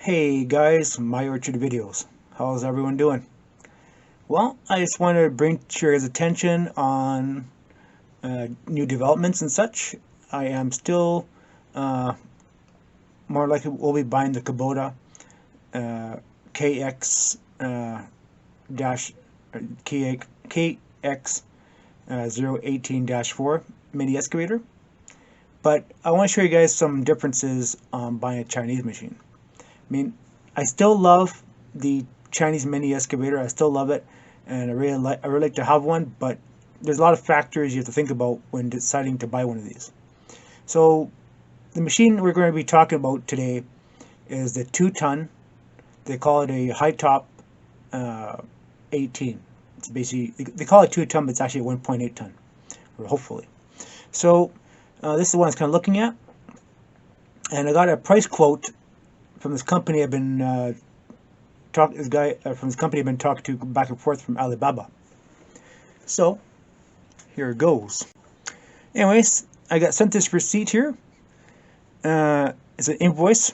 Hey guys, My Orchard Videos. How's everyone doing? Well, I just wanted to bring to your guys' attention on new developments and such. I am still uh, more likely will be buying the Kubota KX dash KX 018-4 mini excavator. But I want to show you guys some differences on buying a Chinese machine. I mean, I still love the Chinese mini excavator. I still love it, and I really like to have one. But there's a lot of factors you have to think about when deciding to buy one of these. So the machine we're going to be talking about today is the 2-ton. They call it a high top 18. It's basically, they call it 2-ton, but it's actually a 1.8 ton, or hopefully. So this is the one I was kind of looking at, and I got a price quote from this company I've been from this company I've been talking to back and forth from Alibaba. So here it goes. Anyways, I got sent this receipt here. It's an invoice,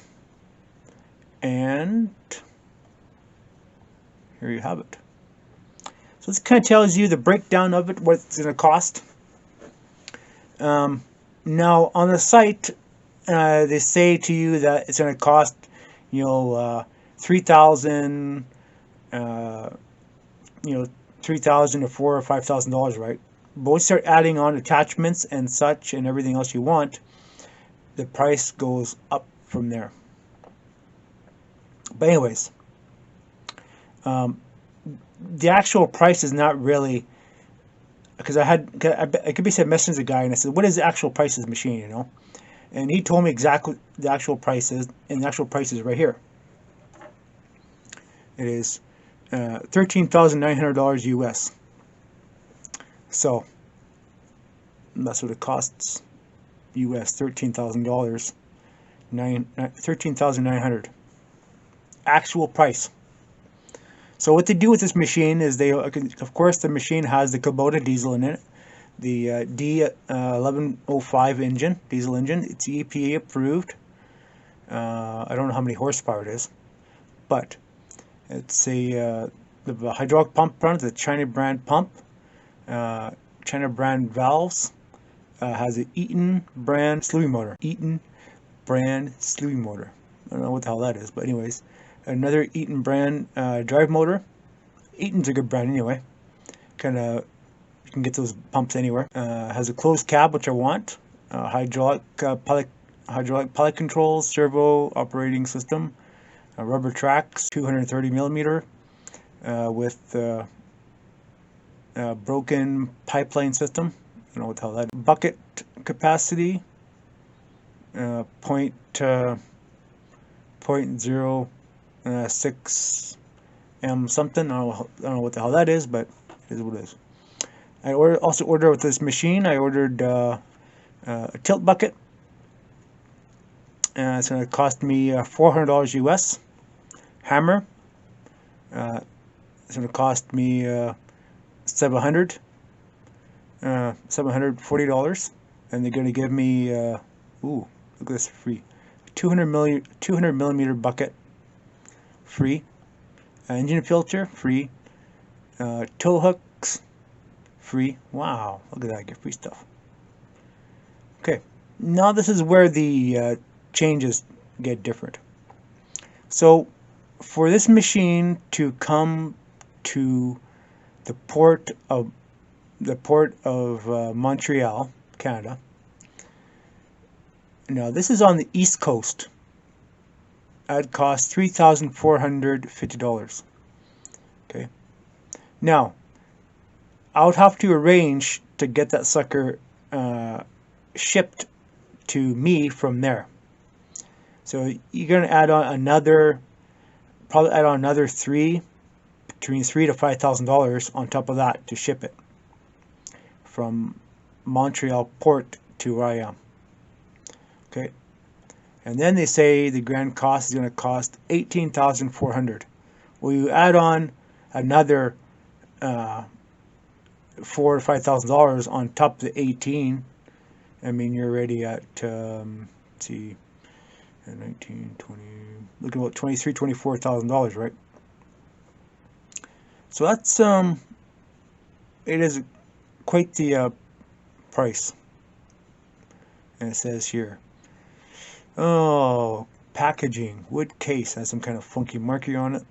and here you have it. So this kind of tells you the breakdown of it, what it's going to cost. Now on the site, they say to you that it's going to cost, $3,000, $3,000 to $4,000 or $5,000, right? But once you start adding on attachments and such and everything else you want, the price goes up from there. But anyways, the actual price is not really, because I could be said messaging the guy and I said, what is the actual price of this machine, And he told me exactly the actual prices, and the actual price is right here. It is $13,900 US. So that's what it costs US, $13,000, $13,900 actual price. So what they do with this machine is of course, the machine has the Kubota diesel in it. The D1105 engine, diesel engine. It's EPA approved. I don't know how many horsepower it is, but it's the hydraulic pump front, the China brand pump, China brand valves. Has an Eaton brand slewing motor. Eaton brand slewing motor. I don't know what the hell that is, but anyways, another Eaton brand drive motor. Eaton's a good brand anyway. Kind of. You can get those pumps anywhere. Has a closed cab, which I want. Hydraulic pilot controls, servo operating system, rubber tracks, 230 millimeter, with broken pipeline system. I don't know what the hell that is. Bucket capacity, 0.06 m something. I don't know what the hell that is, but it is what it is. I also ordered with this machine. I ordered a tilt bucket. It's going to cost me $400 US. Hammer. It's going to cost me $740. And they're going to give me ooh, look at this, free 200 millimeter bucket, free. Engine filter, free. Tow hooks, free. Wow, look at that, I get free stuff. Okay, now this is where the changes get different. So for this machine to come to the port of Montreal, Canada. Now this is on the East Coast. That'd cost $3,450. Okay. Now I would have to arrange to get that sucker shipped to me from there. So you're going to add on another, probably add on another between $3,000 to $5,000 on top of that to ship it from Montreal port to where I am. Okay. And then they say the grand cost is going to cost $18,400. Well, you add on another $4,000 to $5,000 on top of the 18. I mean, you're already at let's see, And 19, 20, look at about $23,000, $24,000, right? So that's it is quite the price. And it says here, oh, packaging, wood case, has some kind of funky marking on it.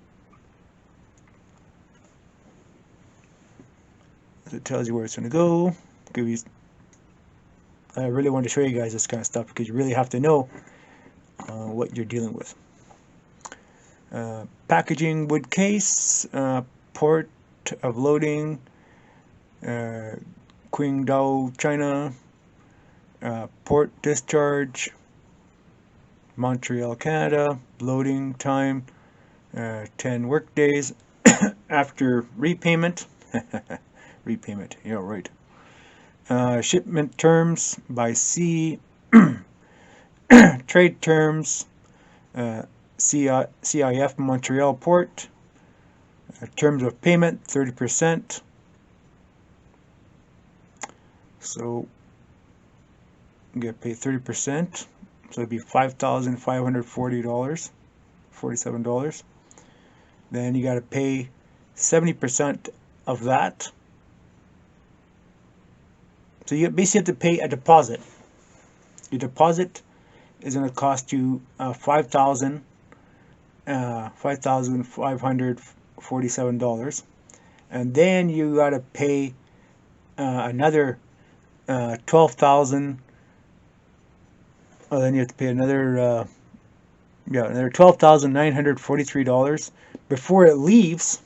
It tells you where it's going to go. Give you, I really wanted to show you guys this kind of stuff because you really have to know what you're dealing with. Packaging, wood case, port of loading, Qingdao, China, port discharge, Montreal, Canada, loading time, 10 work days after repayment. Repayment, yeah, right. Shipment terms by sea, trade terms, CIF Montreal Port, terms of payment 30%. So you get paid 30%, so it'd be $5,540, $47. Then you got to pay 70% of that. So you basically have to pay a deposit. Your deposit is going to cost you $5,547, and then you got to pay another $12,000. Then you have to pay another another $12,943 before it leaves.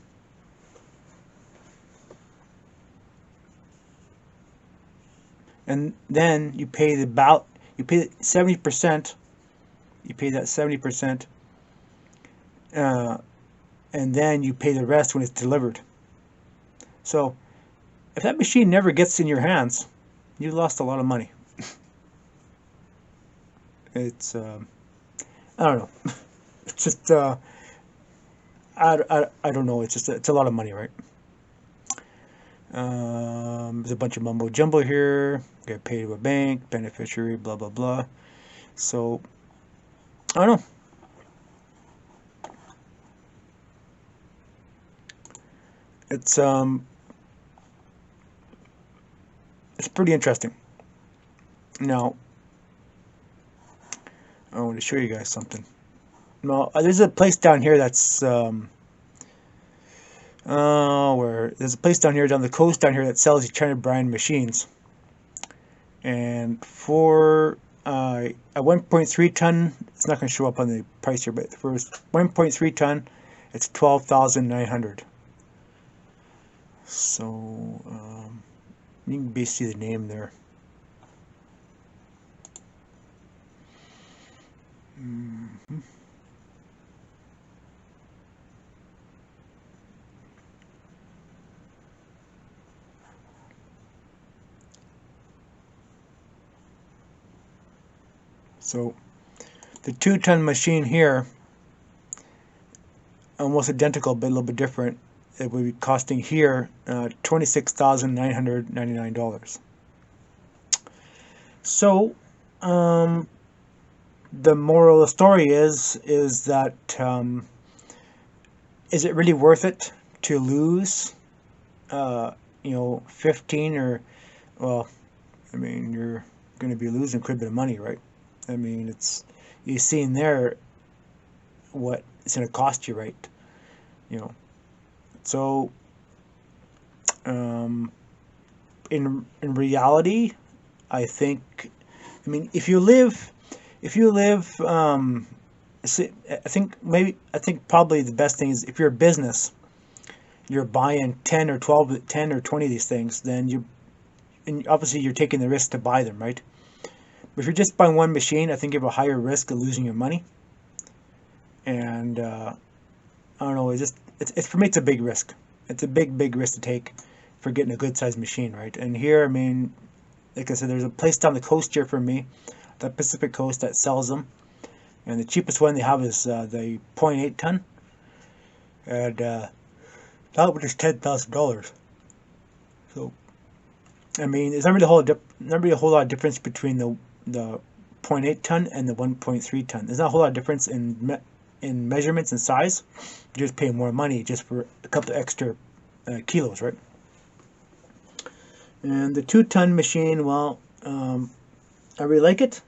And then you pay you pay 70%. You pay that 70%, and then you pay the rest when it's delivered. So, if that machine never gets in your hands, you lost a lot of money. It's I don't know. It's just I don't know. It's just it's a lot of money, right? There's a bunch of mumbo jumbo here. Get paid to a bank, beneficiary, blah blah blah. So I don't know. It's pretty interesting. Now I want to show you guys something. Now there's a place down here that's where there's a place down the coast down here that sells these China brand machines, and for a 1.3 ton, it's not going to show up on the price here, but for 1.3 ton, it's $12,900. So you can basically see the name there. So the 2-ton machine here, almost identical but a little bit different, it would be costing here $26,999. So the moral of the story is that is it really worth it to lose 15 or, well, I mean, you're going to be losing quite a bit of money, right? I mean, you've seen there what it's going to cost you, right? So in reality, I think, I mean, if you live I think probably the best thing is if you're a business, you're buying 10 or 20 of these things, then and obviously you're taking the risk to buy them, right? But if you're just buying one machine, I think you have a higher risk of losing your money. And I don't know, it's for me, it's a big risk. It's a big risk to take for getting a good sized machine, right? And here, I mean, like I said, there's a place down the coast here for me, the Pacific Coast, that sells them. And the cheapest one they have is the 0.8 ton. And that one is $10,000. So, I mean, there's not really a whole lot of difference between the 0.8 ton and the 1.3 ton. There's not a whole lot of difference in measurements and size. You just pay more money just for a couple of extra kilos, right? And the 2-ton machine, well, I really like it,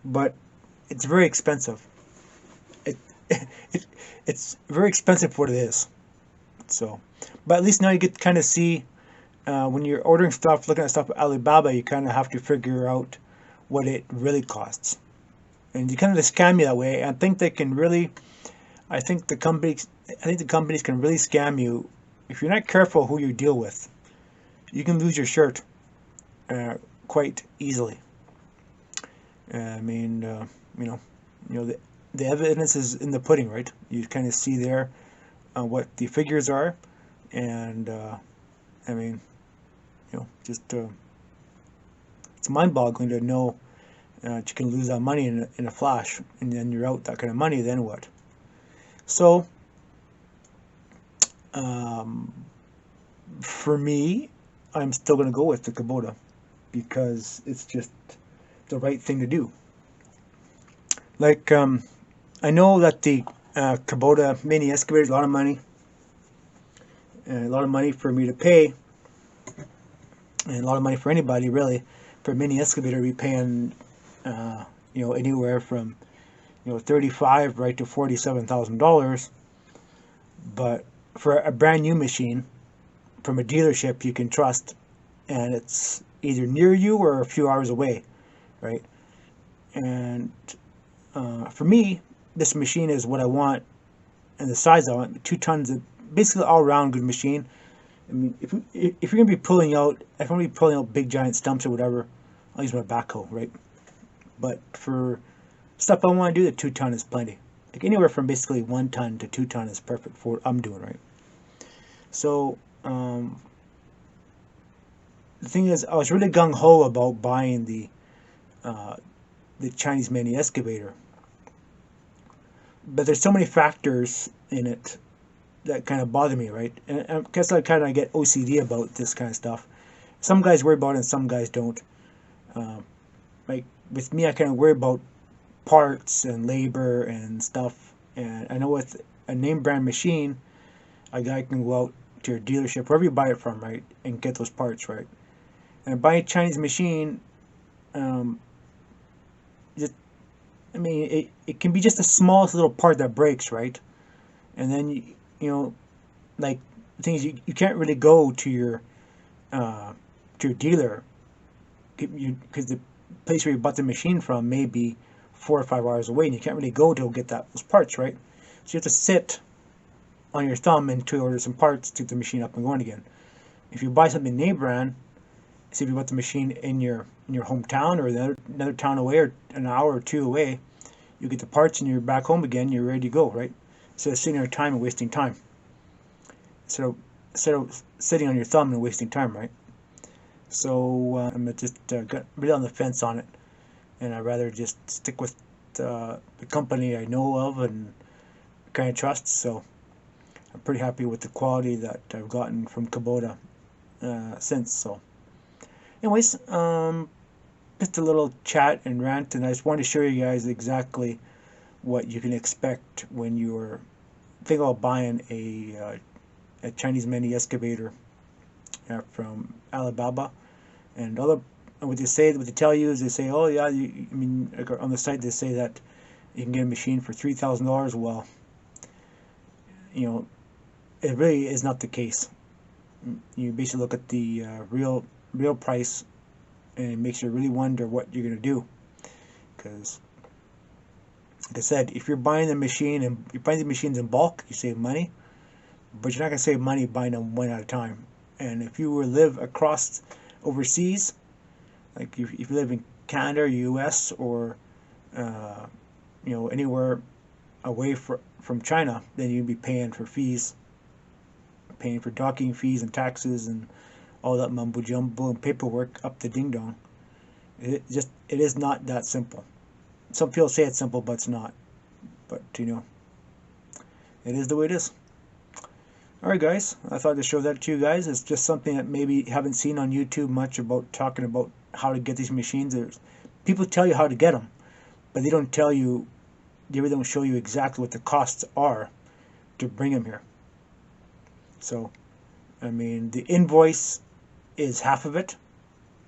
but it's very expensive. It, it's very expensive for what it is. So, but at least now you get to kind of see when you're ordering stuff, looking at stuff at Alibaba, you kind of have to figure out what it really costs, and you kind of scam you that way. I think they can really, I think the companies can really scam you if you're not careful who you deal with. You can lose your shirt quite easily. I mean, the evidence is in the pudding, right? You kind of see there what the figures are, and I mean, just it's mind-boggling to know that you can lose that money in a flash, and then you're out that kind of money. Then what? So, for me, I'm still going to go with the Kubota because it's just the right thing to do. Like, I know that the Kubota mini excavator is a lot of money, and a lot of money for me to pay, and a lot of money for anybody really. For a mini excavator, be paying, anywhere from, $35 right to $47,000. But for a brand new machine from a dealership you can trust, and it's either near you or a few hours away, right? And for me, this machine is what I want and the size I want. 2 tons of basically all-around good machine. I mean, if you're gonna be pulling out, if I'm gonna be pulling out big giant stumps or whatever, I'll use my backhoe, right? But for stuff I want to do, the 2 ton is plenty. Like anywhere from basically 1 ton to 2 ton is perfect for what I'm doing, right? So the thing is, I was really gung-ho about buying the Chinese mini excavator, but there's so many factors in it that kind of bother me, right? And I guess I kind of get OCD about this kind of stuff. Some guys worry about it and some guys don't. Like with me, I kind of worry about parts and labor and stuff. And I know with a name brand machine, a guy can go out to your dealership, wherever you buy it from, right, and get those parts, right? And buying a Chinese machine, it can be just the smallest little part that breaks, right? And then like the thing is, you can't really go to your dealer because the place where you bought the machine from may be 4 or 5 hours away, and you can't really go to get those parts, right? So you have to sit on your thumb until you order some parts to get the machine up and going again. If you buy something name brand, say if you bought the machine in your hometown or another town away or an hour or 2 away, you get the parts and you're back home again, you're ready to go, right? Instead of sitting on your time and wasting time. Instead of sitting on your thumb and wasting time, right? So I'm just got really on the fence on it, and I'd rather just stick with the company I know of and kind of trust. So I'm pretty happy with the quality that I've gotten from Kubota since. So anyways, just a little chat and rant, and I just wanted to show you guys exactly what you can expect when you're thinking about buying a Chinese mini excavator from Alibaba. And what they tell you is they say, oh yeah, on the site they say that you can get a machine for $3,000. Well, it really is not the case. You basically look at the real price, and it makes you really wonder what you're going to do. Because, like I said, if you're buying the machine and you're buying the machines in bulk, you save money, but you're not going to save money buying them one at a time. And if you were to live across overseas, like if you live in Canada or US or anywhere away from China, then you'd be paying for fees, paying for docking fees and taxes and all that mumbo jumbo and paperwork up the ding dong. It is not that simple. Some people say it's simple, but it's not. But it is the way it is. Alright guys, I thought to show that to you guys. It's just something that maybe you haven't seen on YouTube much about, talking about how to get these machines. There's people tell you how to get them, but they don't tell you, they really don't show you exactly what the costs are to bring them here. So, I mean, the invoice is half of it.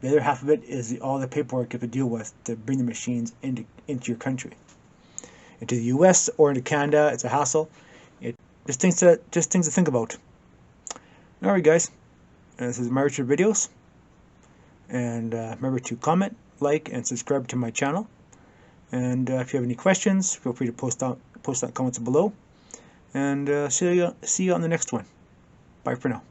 The other half of it is all the paperwork you have to deal with to bring the machines into your country. Into the US or into Canada, it's a hassle. Just things to think about. Alright guys, this is my Richard Videos. And remember to comment, like, and subscribe to my channel. And if you have any questions, feel free to post that comments below. And see you on the next one. Bye for now.